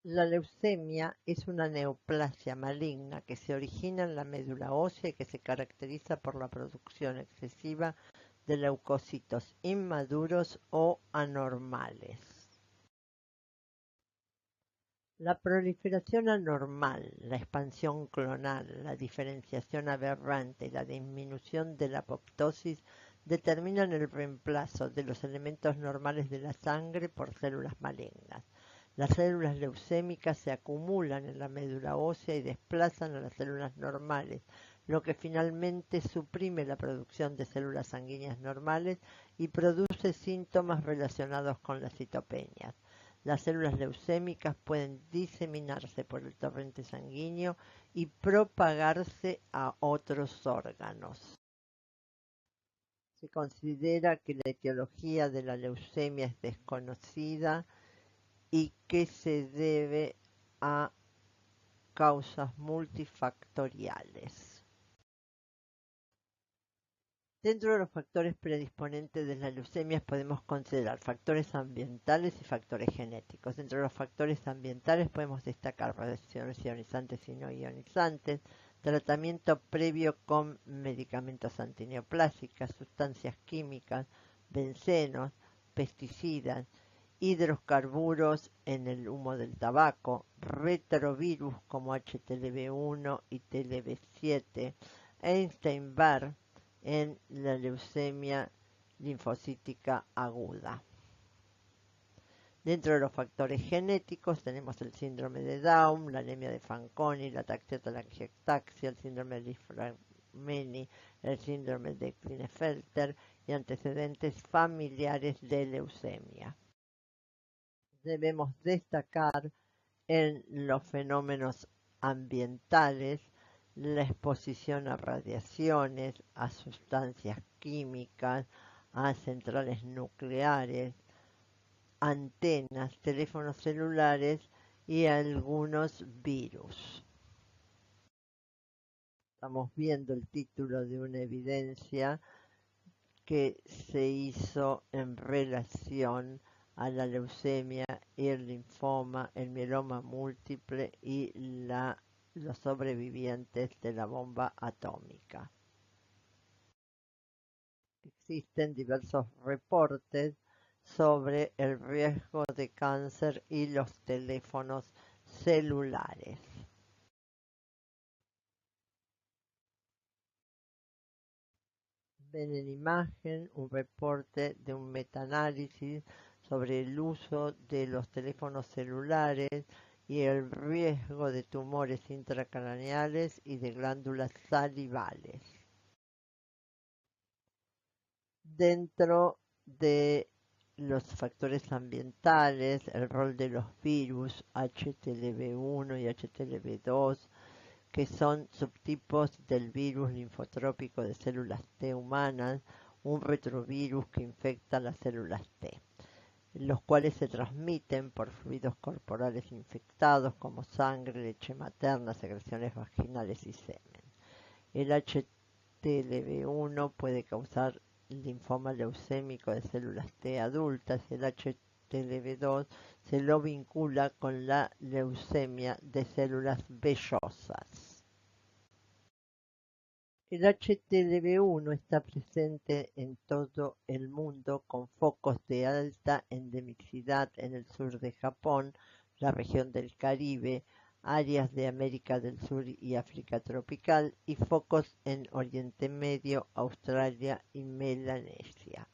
La leucemia es una neoplasia maligna que se origina en la médula ósea y que se caracteriza por la producción excesiva de leucocitos inmaduros o anormales. La proliferación anormal, la expansión clonal, la diferenciación aberrante y la disminución de la apoptosis determinan el reemplazo de los elementos normales de la sangre por células malignas. Las células leucémicas se acumulan en la médula ósea y desplazan a las células normales, lo que finalmente suprime la producción de células sanguíneas normales y produce síntomas relacionados con las citopenias. Las células leucémicas pueden diseminarse por el torrente sanguíneo y propagarse a otros órganos. Se considera que la etiología de la leucemia es desconocida y que se debe a causas multifactoriales. Dentro de los factores predisponentes de las leucemias podemos considerar factores ambientales y factores genéticos. Dentro de los factores ambientales podemos destacar radiaciones ionizantes y no ionizantes, tratamiento previo con medicamentos antineoplásicas, sustancias químicas, bencenos, pesticidas, hidrocarburos en el humo del tabaco, retrovirus como HTLV1 y TLV7, Epstein-Barr en la leucemia linfocítica aguda. Dentro de los factores genéticos tenemos el síndrome de Down, la anemia de Fanconi, la ataxia-telangiectasia, el síndrome de Li-Fraumeni, el síndrome de Klinefelter y antecedentes familiares de leucemia. Debemos destacar en los fenómenos ambientales la exposición a radiaciones, a sustancias químicas, a centrales nucleares, antenas, teléfonos celulares y algunos virus. Estamos viendo el título de una evidencia que se hizo en relación a la leucemia y el linfoma, el mieloma múltiple y los sobrevivientes de la bomba atómica. Existen diversos reportes sobre el riesgo de cáncer y los teléfonos celulares. Ven en imagen un reporte de un metaanálisis sobre el uso de los teléfonos celulares y el riesgo de tumores intracraneales y de glándulas salivales. Dentro de los factores ambientales, el rol de los virus HTLV1 y HTLV2, que son subtipos del virus linfotrópico de células T humanas, un retrovirus que infecta las células T, los cuales se transmiten por fluidos corporales infectados como sangre, leche materna, secreciones vaginales y semen. El HTLV1 puede causar linfoma leucémico de células T adultas y el HTLV2 se lo vincula con la leucemia de células vellosas. El HTLV1 está presente en todo el mundo con focos de alta endemicidad en el sur de Japón, la región del Caribe, áreas de América del Sur y África tropical y focos en Oriente Medio, Australia y Melanesia.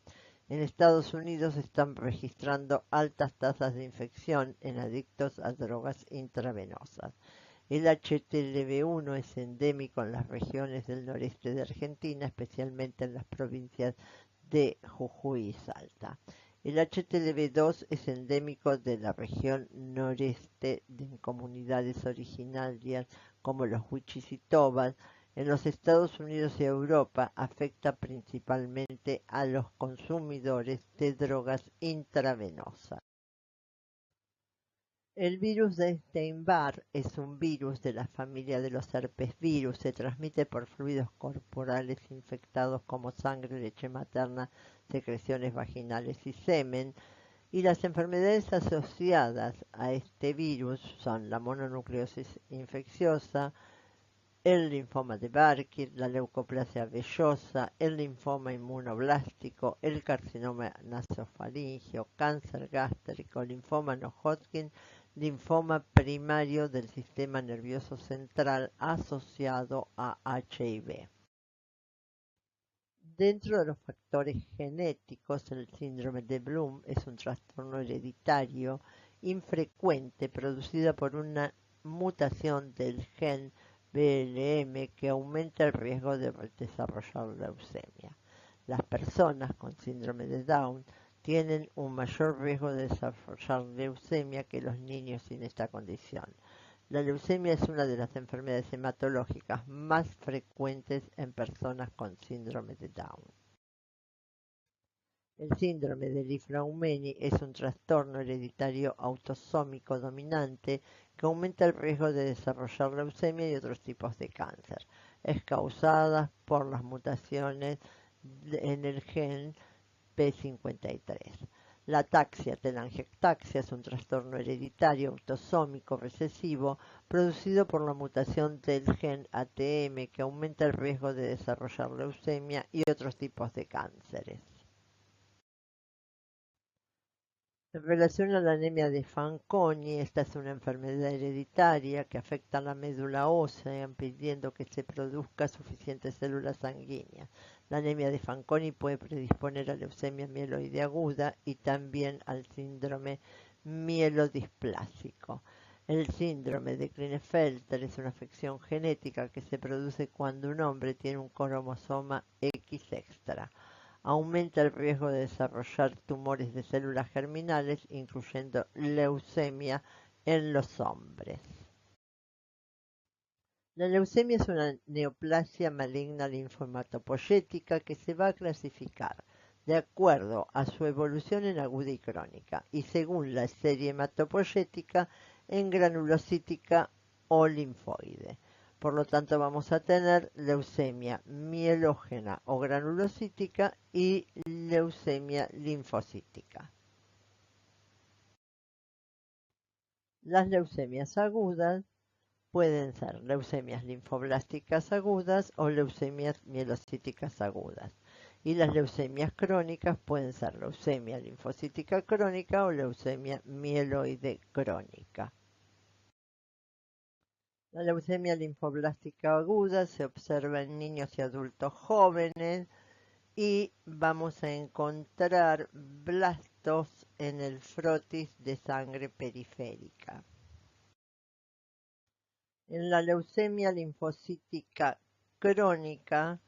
En Estados Unidos están registrando altas tasas de infección en adictos a drogas intravenosas. El HTLV1 es endémico en las regiones del noreste de Argentina, especialmente en las provincias de Jujuy y Salta. El HTLV2 es endémico de la región noreste en comunidades originarias como los Wichis y Tobas. En los Estados Unidos y Europa afecta principalmente a los consumidores de drogas intravenosas. El virus de Epstein-Barr es un virus de la familia de los herpesvirus. Se transmite por fluidos corporales infectados como sangre, leche materna, secreciones vaginales y semen. Y las enfermedades asociadas a este virus son la mononucleosis infecciosa, el linfoma de Burkitt, la leucoplasia vellosa, el linfoma inmunoblástico, el carcinoma nasofaríngeo, cáncer gástrico, linfoma no Hodgkin, linfoma primario del sistema nervioso central asociado a HIV. Dentro de los factores genéticos, el síndrome de Bloom es un trastorno hereditario infrecuente producido por una mutación del gen BLM que aumenta el riesgo de desarrollar leucemia. Las personas con síndrome de Down tienen un mayor riesgo de desarrollar leucemia que los niños sin esta condición. La leucemia es una de las enfermedades hematológicas más frecuentes en personas con síndrome de Down. El síndrome de Li-Fraumeni es un trastorno hereditario autosómico dominante que aumenta el riesgo de desarrollar leucemia y otros tipos de cáncer. Es causada por las mutaciones en el gen P53. La ataxia telangiectasia es un trastorno hereditario autosómico recesivo producido por la mutación del gen ATM que aumenta el riesgo de desarrollar leucemia y otros tipos de cánceres. En relación a la anemia de Fanconi, esta es una enfermedad hereditaria que afecta a la médula ósea, impidiendo que se produzca suficientes células sanguíneas. La anemia de Fanconi puede predisponer a leucemia mieloide aguda y también al síndrome mielodisplásico. El síndrome de Klinefelter es una afección genética que se produce cuando un hombre tiene un cromosoma X extra. Aumenta el riesgo de desarrollar tumores de células germinales, incluyendo leucemia en los hombres. La leucemia es una neoplasia maligna linfomatopoyética que se va a clasificar de acuerdo a su evolución en aguda y crónica, y según la serie hematopoyética en granulocítica o linfoide. Por lo tanto, vamos a tener leucemia mielógena o granulocítica y leucemia linfocítica. Las leucemias agudas pueden ser leucemias linfoblásticas agudas o leucemias mielocíticas agudas. Y las leucemias crónicas pueden ser leucemia linfocítica crónica o leucemia mieloide crónica. La leucemia linfoblástica aguda se observa en niños y adultos jóvenes y vamos a encontrar blastos en el frotis de sangre periférica. En la leucemia linfocítica crónica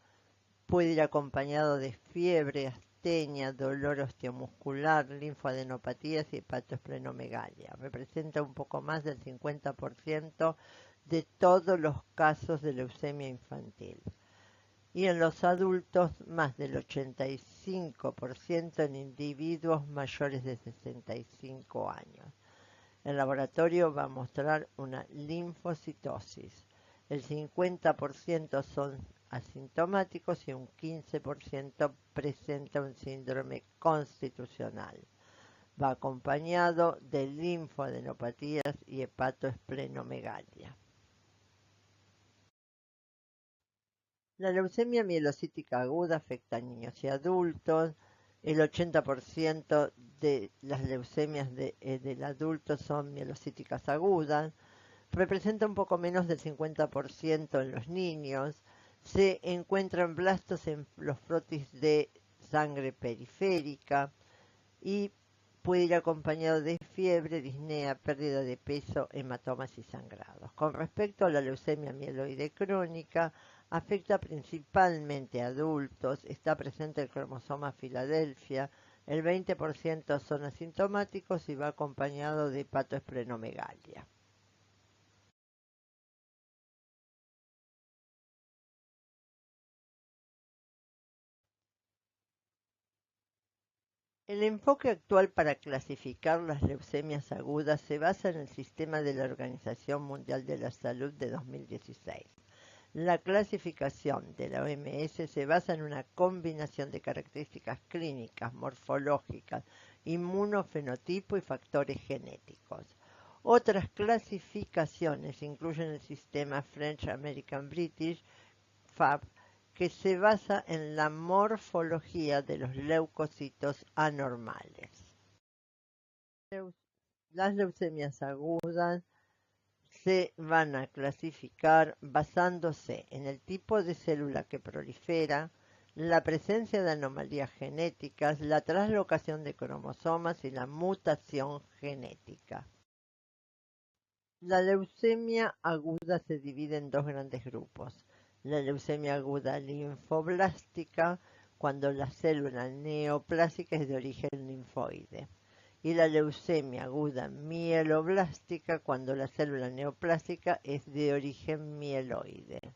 puede ir acompañado de fiebre, astenia, dolor osteomuscular, linfadenopatías y hepatoesplenomegalia. Representa un poco más del 50% de todos los casos de leucemia infantil. Y en los adultos, más del 85% en individuos mayores de 65 años. El laboratorio va a mostrar una linfocitosis. El 50% son asintomáticos y un 15% presenta un síndrome constitucional. Va acompañado de linfadenopatías y hepatoesplenomegalia. La leucemia mielocítica aguda afecta a niños y adultos. El 80% de las leucemias del adulto son mielocíticas agudas. Representa un poco menos del 50% en los niños. Se encuentran blastos en los frotis de sangre periférica y puede ir acompañado de fiebre, disnea, pérdida de peso, hematomas y sangrados. Con respecto a la leucemia mieloide crónica, afecta principalmente a adultos, está presente el cromosoma Filadelfia, el 20% son asintomáticos y va acompañado de hepatoesplenomegalia. El enfoque actual para clasificar las leucemias agudas se basa en el sistema de la Organización Mundial de la Salud de 2016. La clasificación de la OMS se basa en una combinación de características clínicas, morfológicas inmunofenotipo y factores genéticos. Otras clasificaciones incluyen el sistema French American British, FAB, que se basa en la morfología de los leucocitos anormales. Las leucemias agudas se van a clasificar basándose en el tipo de célula que prolifera, la presencia de anomalías genéticas, la traslocación de cromosomas y la mutación genética. La leucemia aguda se divide en dos grandes grupos. La leucemia aguda linfoblástica, cuando la célula neoplásica es de origen linfoide. Y la leucemia aguda mieloblástica, cuando la célula neoplásica es de origen mieloide.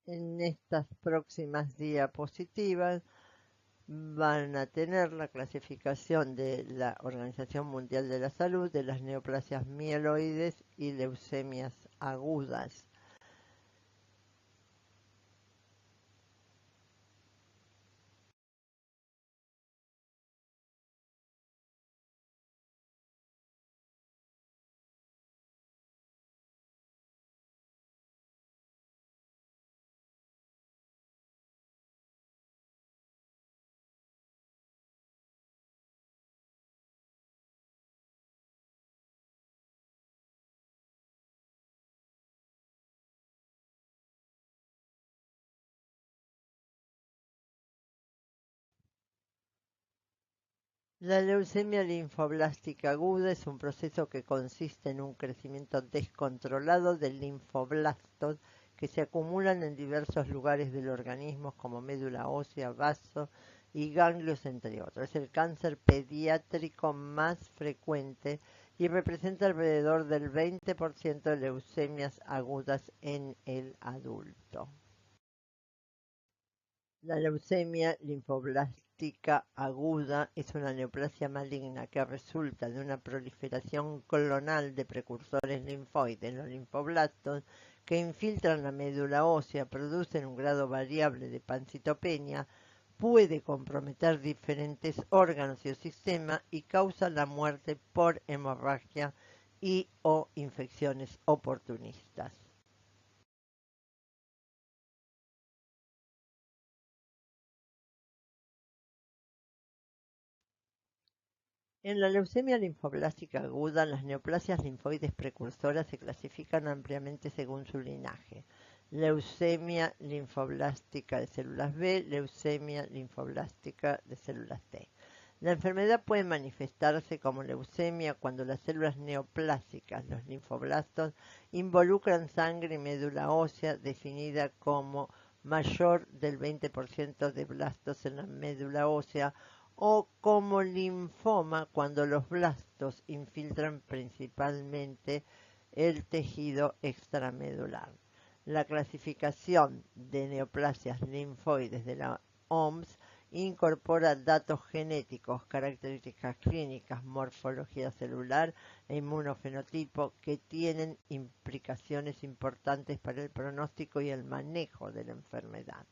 En estas próximas diapositivas van a tener la clasificación de la Organización Mundial de la Salud de las neoplasias mieloides y leucemias agudas. La leucemia linfoblástica aguda es un proceso que consiste en un crecimiento descontrolado de linfoblastos que se acumulan en diversos lugares del organismo como médula ósea, vasos y ganglios, entre otros. Es el cáncer pediátrico más frecuente y representa alrededor del 20% de leucemias agudas en el adulto. La leucemia linfoblástica aguda es una neoplasia maligna que resulta de una proliferación clonal de precursores linfoides, los linfoblastos, que infiltran la médula ósea, producen un grado variable de pancitopenia, puede comprometer diferentes órganos y sistemas y causa la muerte por hemorragia y o infecciones oportunistas. En la leucemia linfoblástica aguda, las neoplasias linfoides precursoras se clasifican ampliamente según su linaje. Leucemia linfoblástica de células B, leucemia linfoblástica de células T. La enfermedad puede manifestarse como leucemia cuando las células neoplásicas, los linfoblastos, involucran sangre y médula ósea, definida como mayor del 20% de blastos en la médula ósea, o como linfoma cuando los blastos infiltran principalmente el tejido extramedular. La clasificación de neoplasias linfoides de la OMS incorpora datos genéticos, características clínicas, morfología celular e inmunofenotipo que tienen implicaciones importantes para el pronóstico y el manejo de la enfermedad.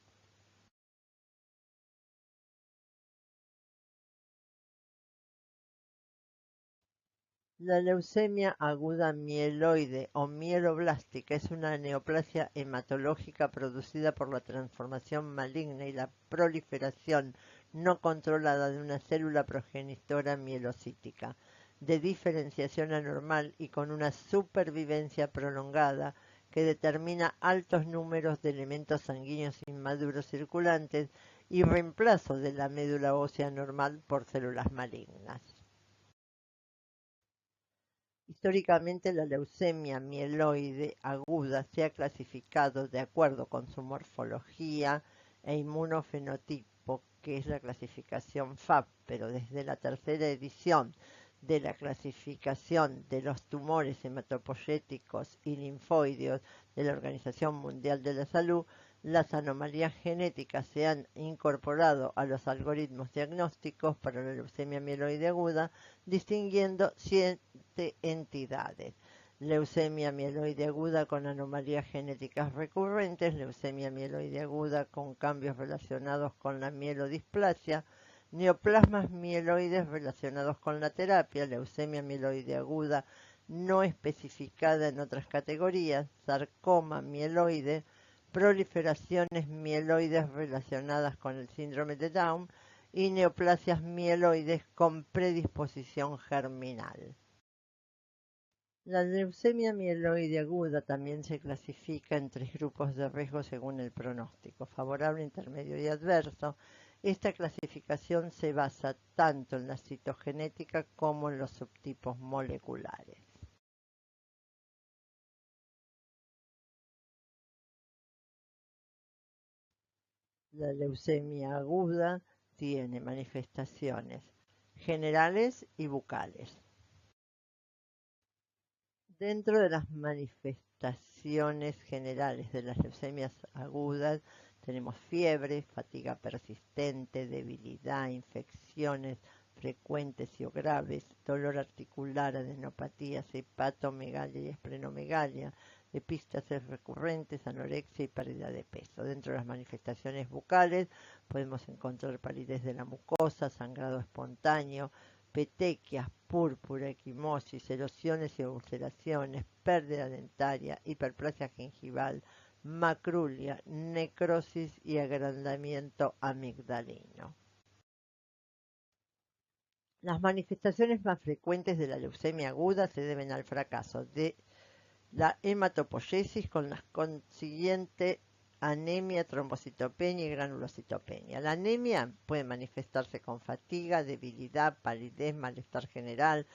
La leucemia aguda mieloide o mieloblástica es una neoplasia hematológica producida por la transformación maligna y la proliferación no controlada de una célula progenitora mielocítica, de diferenciación anormal y con una supervivencia prolongada que determina altos números de elementos sanguíneos inmaduros circulantes y reemplazo de la médula ósea normal por células malignas. Históricamente, la leucemia mieloide aguda se ha clasificado de acuerdo con su morfología e inmunofenotipo, que es la clasificación FAB, pero desde la tercera edición de la clasificación de los tumores hematopoyéticos y linfoideos de la Organización Mundial de la Salud, las anomalías genéticas se han incorporado a los algoritmos diagnósticos para la leucemia mieloide aguda, distinguiendo 7 entidades: leucemia mieloide aguda con anomalías genéticas recurrentes, leucemia mieloide aguda con cambios relacionados con la mielodisplasia, neoplasmas mieloides relacionados con la terapia, leucemia mieloide aguda no especificada en otras categorías, sarcoma mieloide, proliferaciones mieloides relacionadas con el síndrome de Down y neoplasias mieloides con predisposición germinal. La leucemia mieloide aguda también se clasifica en 3 grupos de riesgo según el pronóstico, favorable, intermedio y adverso. Esta clasificación se basa tanto en la citogenética como en los subtipos moleculares. La leucemia aguda tiene manifestaciones generales y bucales. Dentro de las manifestaciones generales de las leucemias agudas tenemos fiebre, fatiga persistente, debilidad, infecciones frecuentes y o graves, dolor articular, adenopatías, hepatomegalia y esplenomegalia, epístasis recurrentes, anorexia y pérdida de peso. Dentro de las manifestaciones bucales podemos encontrar palidez de la mucosa, sangrado espontáneo, petequias, púrpura, equimosis, erosiones y ulceraciones, pérdida dentaria, hiperplasia gingival, macrulia, necrosis y agrandamiento amigdalino. Las manifestaciones más frecuentes de la leucemia aguda se deben al fracaso de la hematopoiesis con la consiguiente anemia, trombocitopenia y granulocitopenia. La anemia puede manifestarse con fatiga, debilidad, palidez, malestar general,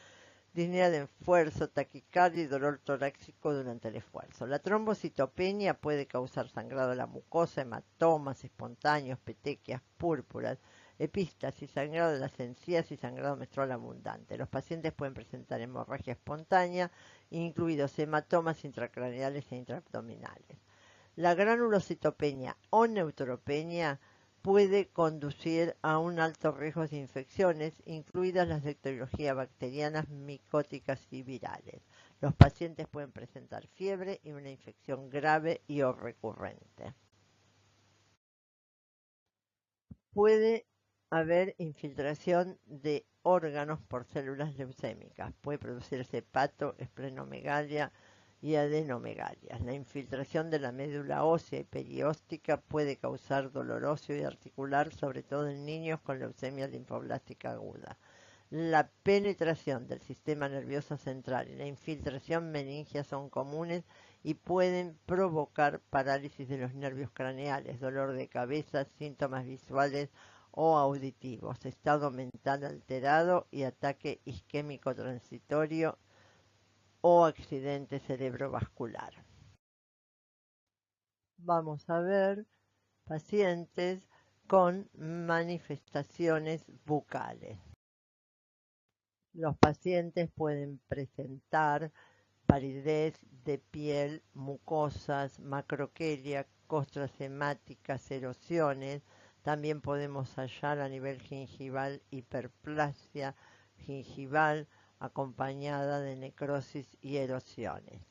disnea de esfuerzo, taquicardia y dolor torácico durante el esfuerzo. La trombocitopenia puede causar sangrado de la mucosa, hematomas espontáneos, petequias, púrpuras, epístasis, sangrado de las encías y sangrado menstrual abundante. Los pacientes pueden presentar hemorragia espontánea, incluidos hematomas intracraneales e intraabdominales. La granulocitopenia o neutropenia puede conducir a un alto riesgo de infecciones, incluidas las de etiología bacterianas, micóticas y virales. Los pacientes pueden presentar fiebre y una infección grave y o recurrente. Puede haber infiltración de órganos por células leucémicas. Puede producirse hepato, esplenomegalia y adenomegalia. La infiltración de la médula ósea y perióstica puede causar dolor óseo y articular, sobre todo en niños con leucemia linfoblástica aguda. La penetración del sistema nervioso central y la infiltración meningia son comunes y pueden provocar parálisis de los nervios craneales, dolor de cabeza, síntomas visuales o auditivos, estado mental alterado y ataque isquémico transitorio o accidente cerebrovascular. Vamos a ver pacientes con manifestaciones bucales. Los pacientes pueden presentar palidez de piel, mucosas, macroquelia, costras hemáticas, erosiones. También podemos hallar a nivel gingival hiperplasia gingival acompañada de necrosis y erosiones.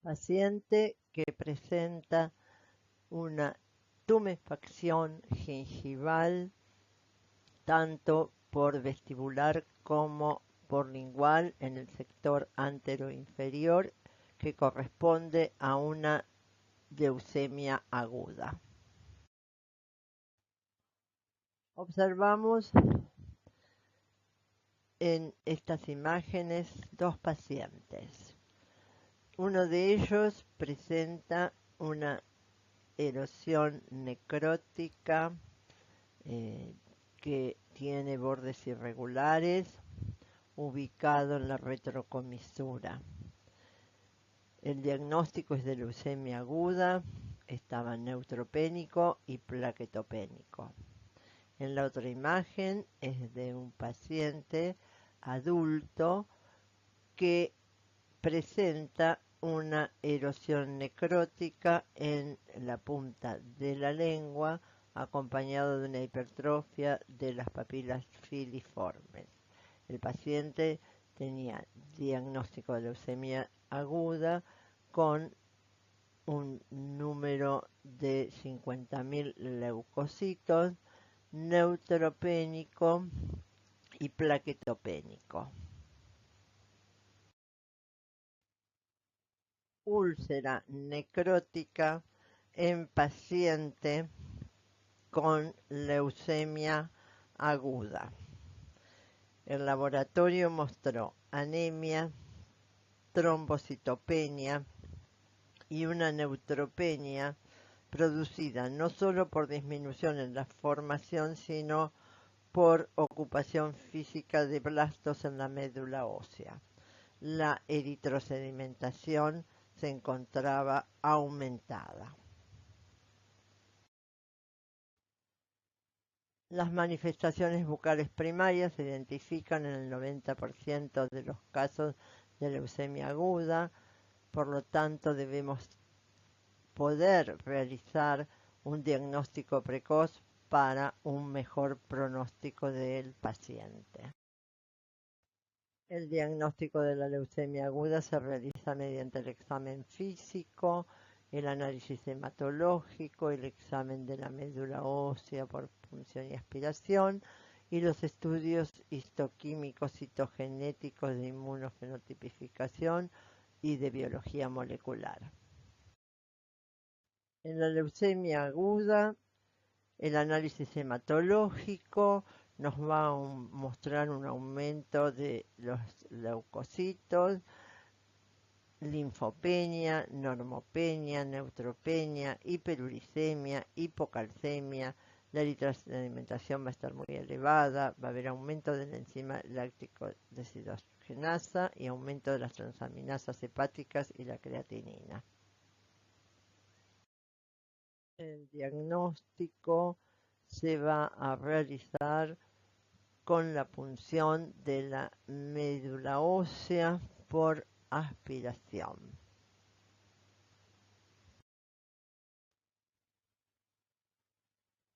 Paciente que presenta una tumefacción gingival tanto por vestibular como por lingual en el sector anteroinferior que corresponde a una leucemia aguda. Observamos en estas imágenes dos pacientes. Uno de ellos presenta una erosión necrótica que tiene bordes irregulares ubicado en la retrocomisura. El diagnóstico es de leucemia aguda, estaba neutropénico y plaquetopénico. En la otra imagen es de un paciente adulto que presenta una erosión necrótica en la punta de la lengua, acompañado de una hipertrofia de las papilas filiformes. El paciente tenía diagnóstico de leucemia aguda con un número de 50.000 leucocitos, neutropénico y plaquetopénico. Úlcera necrótica en paciente con leucemia aguda. El laboratorio mostró anemia, trombocitopenia y una neutropenia producida no solo por disminución en la formación, sino por ocupación física de blastos en la médula ósea. La eritrosedimentación se encontraba aumentada. Las manifestaciones bucales primarias se identifican en el 90% de los casos de leucemia aguda, por lo tanto debemos poder realizar un diagnóstico precoz para un mejor pronóstico del paciente. El diagnóstico de la leucemia aguda se realiza mediante el examen físico, el análisis hematológico, el examen de la médula ósea por punción y aspiración y los estudios histoquímicos citogenéticos de inmunofenotipificación y de biología molecular. En la leucemia aguda, el análisis hematológico nos va a mostrar un aumento de los leucocitos, linfopenia, normopenia, neutropenia, hiperuricemia, hipocalcemia. La eritrosedimentación va a estar muy elevada, va a haber aumento de la enzima láctico deshidrogenasa y aumento de las transaminasas hepáticas y la creatinina. El diagnóstico se va a realizar con la punción de la médula ósea por aspiración.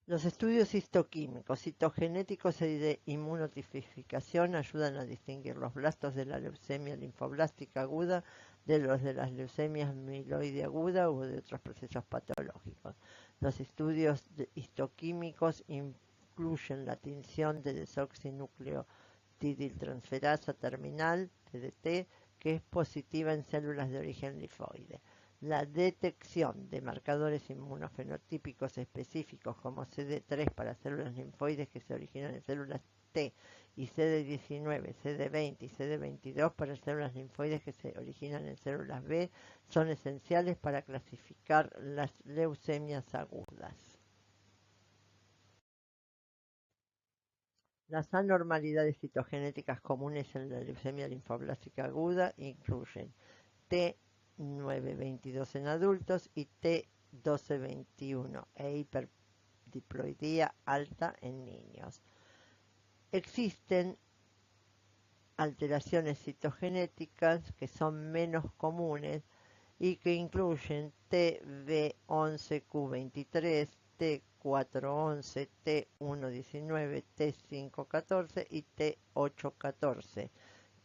Los estudios histoquímicos, citogenéticos y de inmunotipificación ayudan a distinguir los blastos de la leucemia linfoblástica aguda de los de las leucemias mieloide aguda u de otros procesos patológicos. Los estudios histoquímicos incluyen la tinción de desoxinucleotidiltransferasa terminal, DDT, que es positiva en células de origen linfoide. La detección de marcadores inmunofenotípicos específicos como CD3 para células linfoides que se originan en células T y CD19, CD20 y CD22 para células linfoides que se originan en células B son esenciales para clasificar las leucemias agudas. Las anormalidades citogenéticas comunes en la leucemia linfoblástica aguda incluyen T922 en adultos y T1221 e hiperdiploidía alta en niños. Existen alteraciones citogenéticas que son menos comunes y que incluyen TB11Q23, T411, T119, T514 y T814,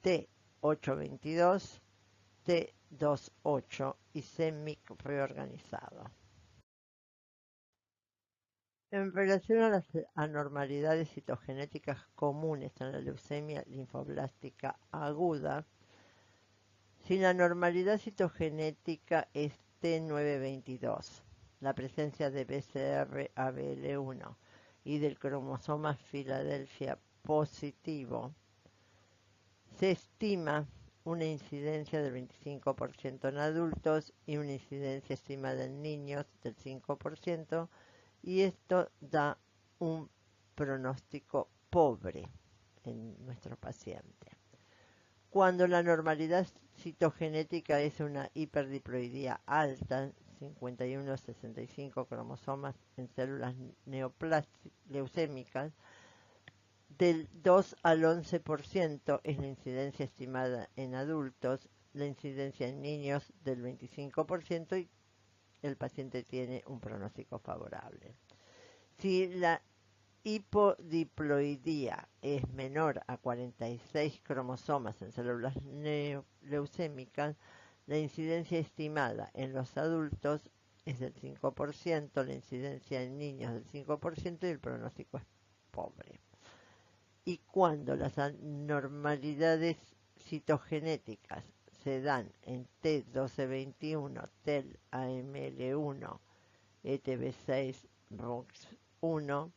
T822, T28 y CEMIC reorganizado. En relación a las anormalidades citogenéticas comunes en la leucemia linfoblástica aguda, si la normalidad citogenética es T922, la presencia de BCR-ABL1 y del cromosoma Filadelfia positivo, se estima una incidencia del 25% en adultos y una incidencia estimada en niños del 5%, y esto da un pronóstico pobre en nuestro paciente. Cuando la normalidad citogenética es una hiperdiploidía alta, 51 a 65 cromosomas en células leucémicas, del 2 al 11% es la incidencia estimada en adultos, la incidencia en niños del 25% y el paciente tiene un pronóstico favorable. Si la hipodiploidía es menor a 46 cromosomas en células leucémicas, la incidencia estimada en los adultos es del 5%, la incidencia en niños del 5% y el pronóstico es pobre. Y cuando las anormalidades citogenéticas se dan en T1221, TEL, AML1, ETB6, ROX1,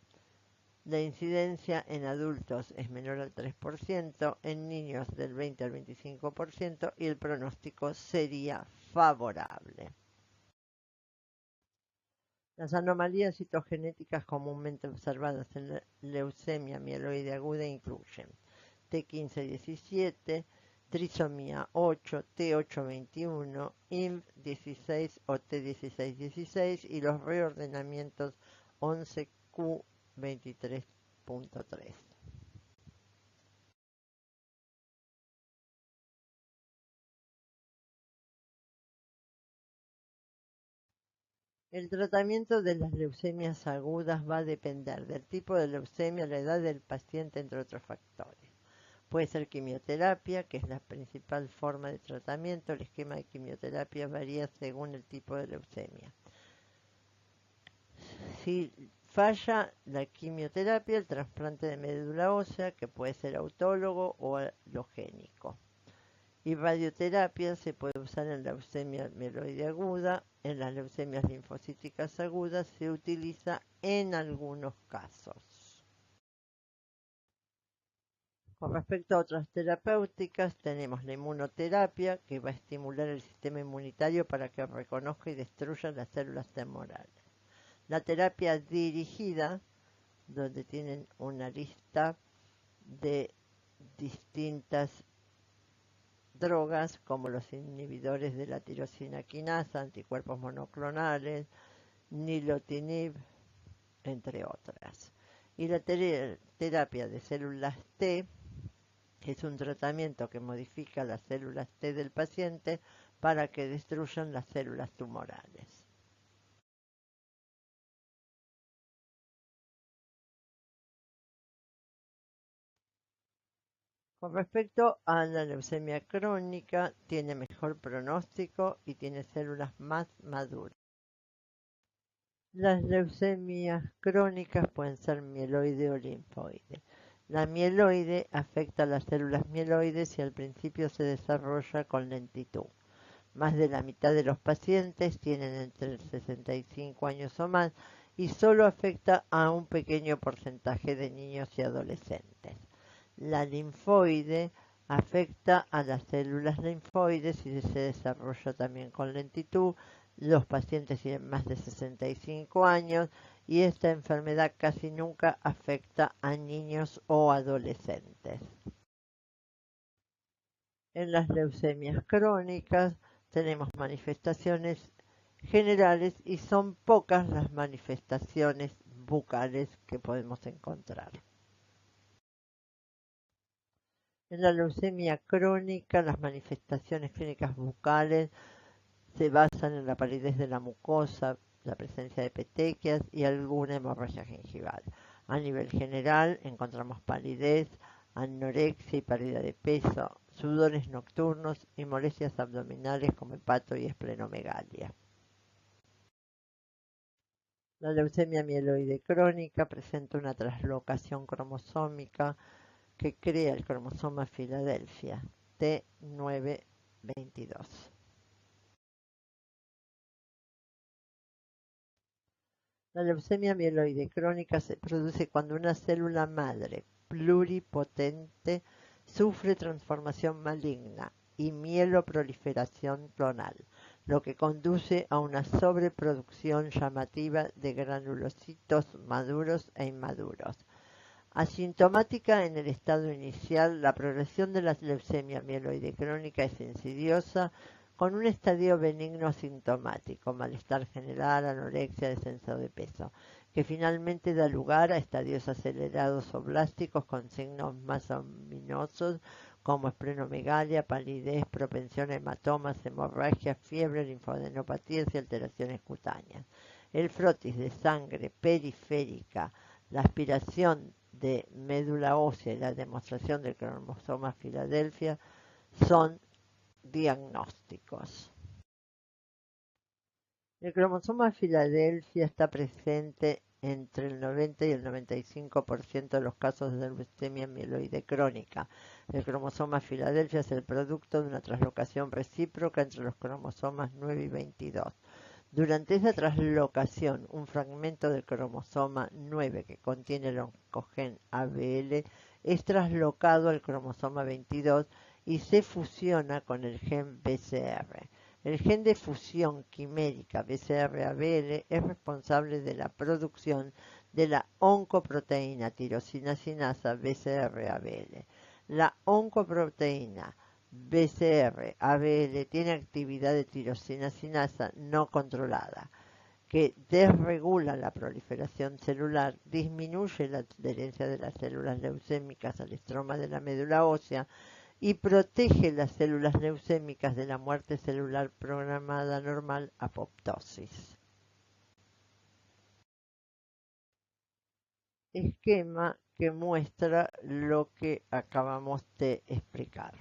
la incidencia en adultos es menor al 3%, en niños del 20 al 25% y el pronóstico sería favorable. Las anomalías citogenéticas comúnmente observadas en la leucemia mieloide aguda incluyen T1517, trisomía 8, T821, IMF16 o T1616 y los reordenamientos 11q23.3. El tratamiento de las leucemias agudas va a depender del tipo de leucemia, la edad del paciente, entre otros factores. Puede ser quimioterapia, que es la principal forma de tratamiento. El esquema de quimioterapia varía según el tipo de leucemia. Si falla la quimioterapia, el trasplante de médula ósea, que puede ser autólogo o alogénico. Y radioterapia se puede usar en leucemia mieloide aguda, en las leucemias linfocíticas agudas se utiliza en algunos casos. Con respecto a otras terapéuticas, tenemos la inmunoterapia, que va a estimular el sistema inmunitario para que reconozca y destruya las células tumorales. La terapia dirigida, donde tienen una lista de distintas drogas como los inhibidores de la tirosina quinasa, anticuerpos monoclonales, nilotinib, entre otras. Y la terapia de células T es un tratamiento que modifica las células T del paciente para que destruyan las células tumorales. Con respecto a la leucemia crónica, tiene mejor pronóstico y tiene células más maduras. Las leucemias crónicas pueden ser mieloide o linfoide. La mieloide afecta a las células mieloides y al principio se desarrolla con lentitud. Más de la mitad de los pacientes tienen entre 65 años o más y solo afecta a un pequeño porcentaje de niños y adolescentes. La linfoide afecta a las células linfoides y se desarrolla también con lentitud. Los pacientes tienen más de 65 años y esta enfermedad casi nunca afecta a niños o adolescentes. En las leucemias crónicas tenemos manifestaciones generales y son pocas las manifestaciones bucales que podemos encontrar. En la leucemia crónica, las manifestaciones clínicas bucales se basan en la palidez de la mucosa, la presencia de petequias y alguna hemorragia gingival. A nivel general, encontramos palidez, anorexia y pérdida de peso, sudores nocturnos y molestias abdominales como hepato y esplenomegalia. La leucemia mieloide crónica presenta una traslocación cromosómica que crea el cromosoma Filadelfia T922. La leucemia mieloide crónica se produce cuando una célula madre pluripotente sufre transformación maligna y mieloproliferación clonal, lo que conduce a una sobreproducción llamativa de granulocitos maduros e inmaduros. Asintomática en el estado inicial, la progresión de la leucemia mieloide crónica es insidiosa, con un estadio benigno asintomático, malestar general, anorexia, descenso de peso, que finalmente da lugar a estadios acelerados o blásticos con signos más ominosos como esplenomegalia, palidez, propensión a hematomas, hemorragias, fiebre, linfadenopatías y alteraciones cutáneas. El frotis de sangre periférica, la aspiración de médula ósea y la demostración del cromosoma Filadelfia son diagnósticos. El cromosoma Filadelfia está presente entre el 90 y el 95% de los casos de leucemia mieloide crónica. El cromosoma Filadelfia es el producto de una translocación recíproca entre los cromosomas 9 y 22. Durante esa translocación, un fragmento del cromosoma 9 que contiene el oncogen ABL es traslocado al cromosoma 22 y se fusiona con el gen BCR. El gen de fusión quimérica BCR-ABL es responsable de la producción de la oncoproteína tirosina sinasa BCR-ABL. La oncoproteína BCR-ABL tiene actividad de tirosina sinasa no controlada, que desregula la proliferación celular, disminuye la adherencia de las células leucémicas al estroma de la médula ósea y protege las células leucémicas de la muerte celular programada normal, apoptosis. Esquema que muestra lo que acabamos de explicar.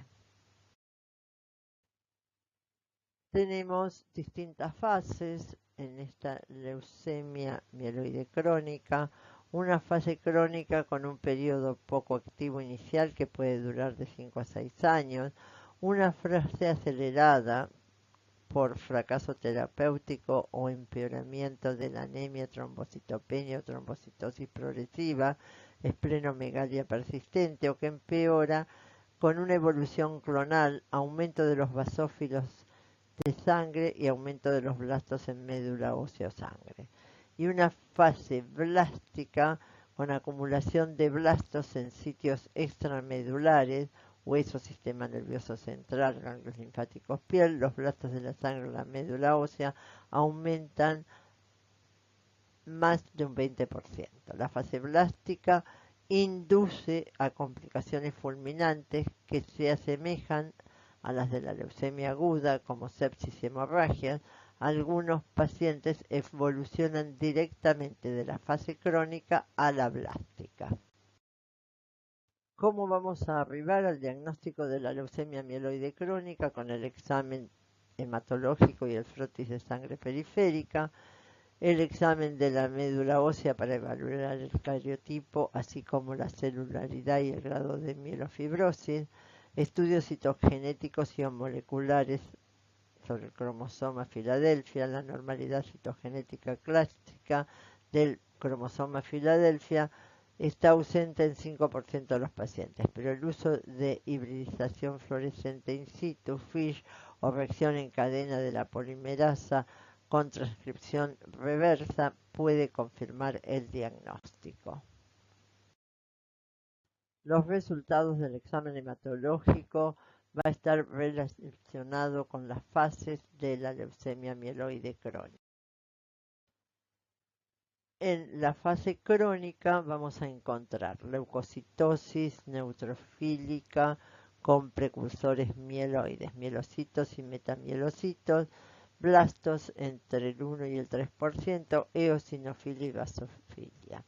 Tenemos distintas fases en esta leucemia mieloide crónica. Una fase crónica con un periodo poco activo inicial que puede durar de 5 a 6 años. Una fase acelerada por fracaso terapéutico o empeoramiento de la anemia, trombocitopenia o trombocitosis progresiva, esplenomegalia persistente o que empeora con una evolución clonal, aumento de los basófilos de sangre y aumento de los blastos en médula ósea o sangre. Y una fase blástica con acumulación de blastos en sitios extramedulares, hueso, sistema nervioso central, ganglios linfáticos, piel. Los blastos de la sangre en la médula ósea aumentan más de un 20%. La fase blástica induce a complicaciones fulminantes que se asemejan a las de la leucemia aguda, como sepsis y hemorragias. Algunos pacientes evolucionan directamente de la fase crónica a la blástica. ¿Cómo vamos a arribar al diagnóstico de la leucemia mieloide crónica? Con el examen hematológico y el frotis de sangre periférica, el examen de la médula ósea para evaluar el cariotipo, así como la celularidad y el grado de mielofibrosis, estudios citogenéticos y moleculares sobre el cromosoma Filadelfia, la normalidad citogenética clásica del cromosoma Filadelfia está ausente en 5% de los pacientes, pero el uso de hibridización fluorescente in situ, FISH, o reacción en cadena de la polimerasa con transcripción reversa puede confirmar el diagnóstico. Los resultados del examen hematológico va a estar relacionado con las fases de la leucemia mieloide crónica. En la fase crónica vamos a encontrar leucocitosis neutrofílica con precursores mieloides, mielocitos y metamielocitos, blastos entre el 1 y el 3%, eosinofilia y basofilia.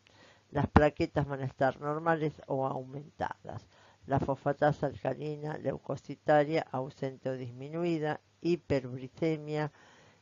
Las plaquetas van a estar normales o aumentadas. La fosfatasa alcalina leucocitaria ausente o disminuida, hiperuricemia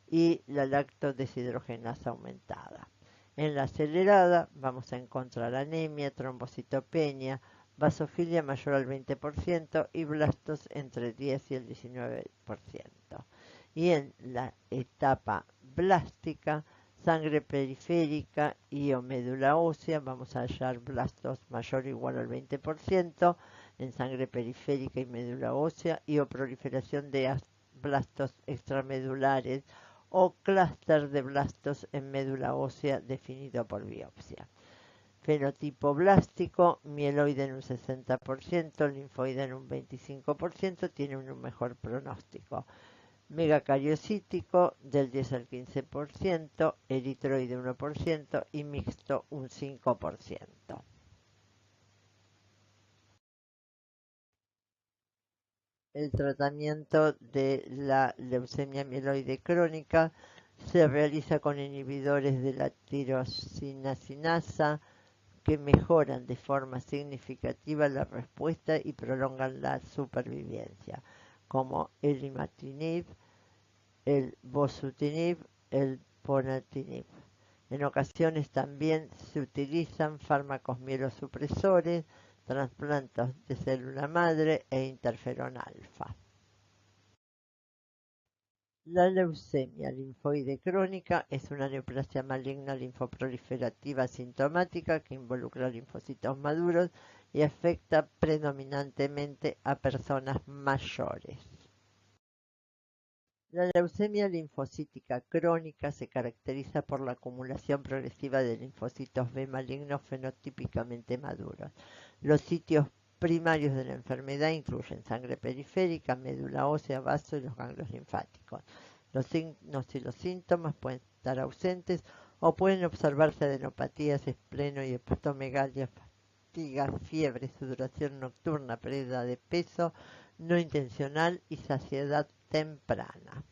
y la lactodeshidrogenasa aumentada. En la acelerada vamos a encontrar anemia, trombocitopenia, basofilia mayor al 20% y blastos entre el 10 y el 19%. Y en la etapa blástica, sangre periférica y o médula ósea, vamos a hallar blastos mayor o igual al 20% en sangre periférica y médula ósea y o proliferación de blastos extramedulares o clúster de blastos en médula ósea definido por biopsia. Fenotipo blástico, mieloide en un 60%, linfoide en un 25%, tiene un mejor pronóstico. Megacariocítico del 10 al 15%, eritroide 1% y mixto un 5%. El tratamiento de la leucemia mieloide crónica se realiza con inhibidores de la tirosina que mejoran de forma significativa la respuesta y prolongan la supervivencia, como el imatinib, el bosutinib, el ponatinib. En ocasiones también se utilizan fármacos mielosupresores, trasplantes de célula madre e interferón alfa. La leucemia linfoide crónica es una neoplasia maligna linfoproliferativa asintomática que involucra linfocitos maduros y afecta predominantemente a personas mayores. La leucemia linfocítica crónica se caracteriza por la acumulación progresiva de linfocitos B malignos fenotípicamente maduros. Los sitios primarios de la enfermedad incluyen sangre periférica, médula ósea, vaso y los ganglios linfáticos. Los signos y los síntomas pueden estar ausentes o pueden observarse adenopatías, espleno y hepatomegalia, fatiga, fiebre, sudoración nocturna, pérdida de peso no intencional y saciedad temprana.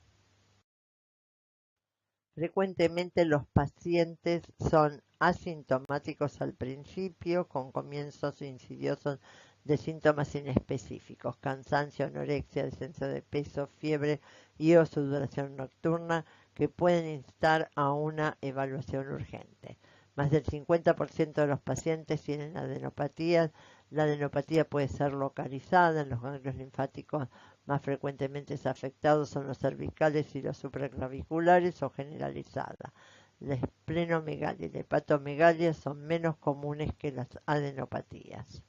Frecuentemente los pacientes son asintomáticos al principio, con comienzos insidiosos de síntomas inespecíficos, cansancio, anorexia, descenso de peso, fiebre y o sudoración nocturna, que pueden instar a una evaluación urgente. Más del 50% de los pacientes tienen adenopatías. La adenopatía puede ser localizada en los ganglios linfáticos más frecuentemente afectados son los cervicales y los supraclaviculares o generalizada. La esplenomegalia y la hepatomegalia son menos comunes que las adenopatías.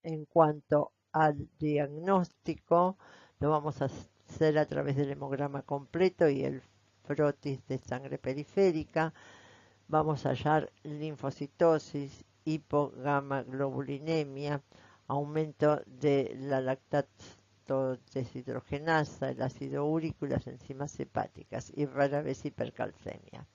En cuanto al diagnóstico, lo vamos a hacer a través del hemograma completo y el frotis de sangre periférica. Vamos a hallar linfocitosis, hipogamaglobulinemia, aumento de la lactato deshidrogenasa, el ácido úrico y las enzimas hepáticas, y rara vez hipercalcemia.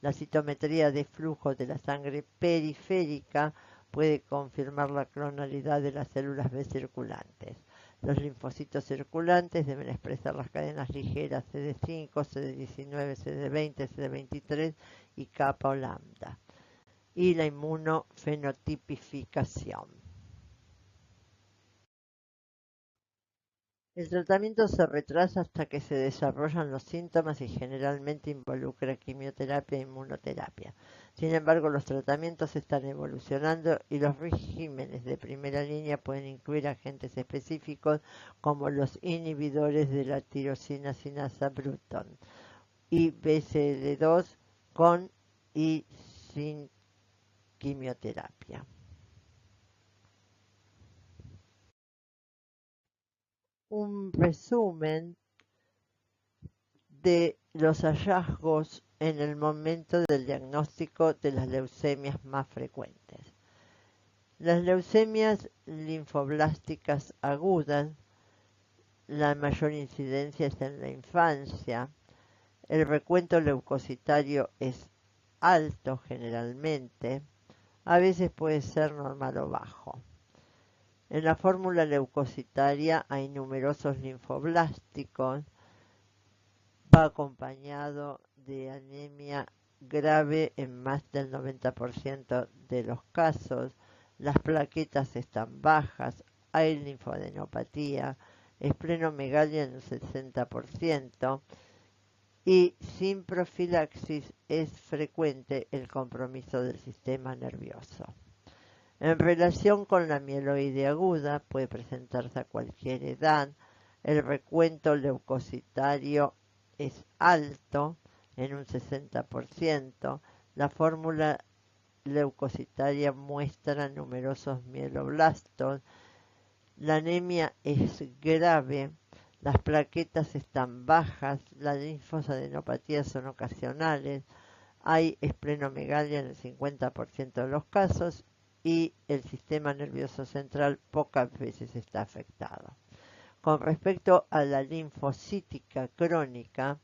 La citometría de flujo de la sangre periférica puede confirmar la clonalidad de las células B circulantes. Los linfocitos circulantes deben expresar las cadenas ligeras CD5, CD19, CD20, CD23 y kappa o lambda. Y la inmunofenotipificación. El tratamiento se retrasa hasta que se desarrollan los síntomas y generalmente involucra quimioterapia e inmunoterapia. Sin embargo, los tratamientos están evolucionando y los regímenes de primera línea pueden incluir agentes específicos como los inhibidores de la tirosina sinasa Bruton y BCL2 con y sin quimioterapia. Un resumen de los hallazgos en el momento del diagnóstico de las leucemias más frecuentes. Las leucemias linfoblásticas agudas, la mayor incidencia es en la infancia. El recuento leucocitario es alto generalmente, a veces puede ser normal o bajo. En la fórmula leucocitaria hay numerosos linfoblásticos, va acompañado de anemia grave en más del 90% de los casos, las plaquetas están bajas, hay linfoadenopatía, esplenomegalia en un 60% y sin profilaxis es frecuente el compromiso del sistema nervioso. En relación con la mieloide aguda, puede presentarse a cualquier edad, el recuento leucocitario es alto, en un 60%, la fórmula leucocitaria muestra numerosos mieloblastos, la anemia es grave, las plaquetas están bajas, las linfosadenopatías son ocasionales, hay esplenomegalia en el 50% de los casos y el sistema nervioso central pocas veces está afectado. Con respecto a la linfocítica crónica,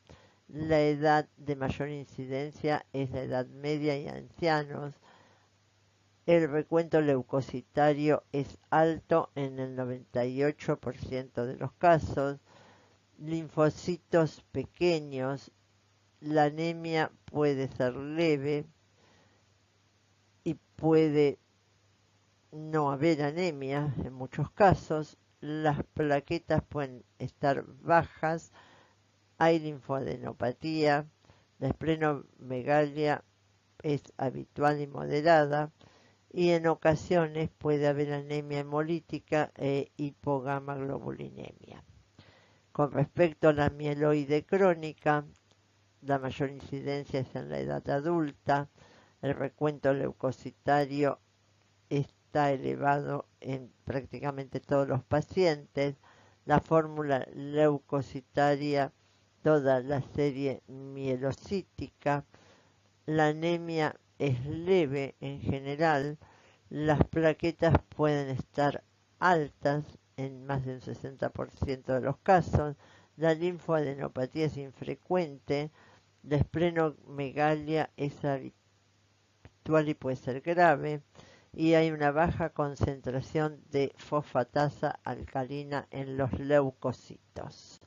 la edad de mayor incidencia es la edad media y ancianos. El recuento leucocitario es alto en el 98% de los casos. Linfocitos pequeños. La anemia puede ser leve y puede no haber anemia en muchos casos. Las plaquetas pueden estar bajas. Hay linfoadenopatía. La esplenomegalia es habitual y moderada. Y en ocasiones puede haber anemia hemolítica e hipogamaglobulinemia. Con respecto a la mieloide crónica, la mayor incidencia es en la edad adulta. El recuento leucocitario está elevado en prácticamente todos los pacientes. La fórmula leucocitaria, toda la serie mielocítica. La anemia es leve en general. Las plaquetas pueden estar altas en más de un 60% de los casos. La linfoadenopatía es infrecuente. La esplenomegalia es habitual y puede ser grave. Y hay una baja concentración de fosfatasa alcalina en los leucocitos.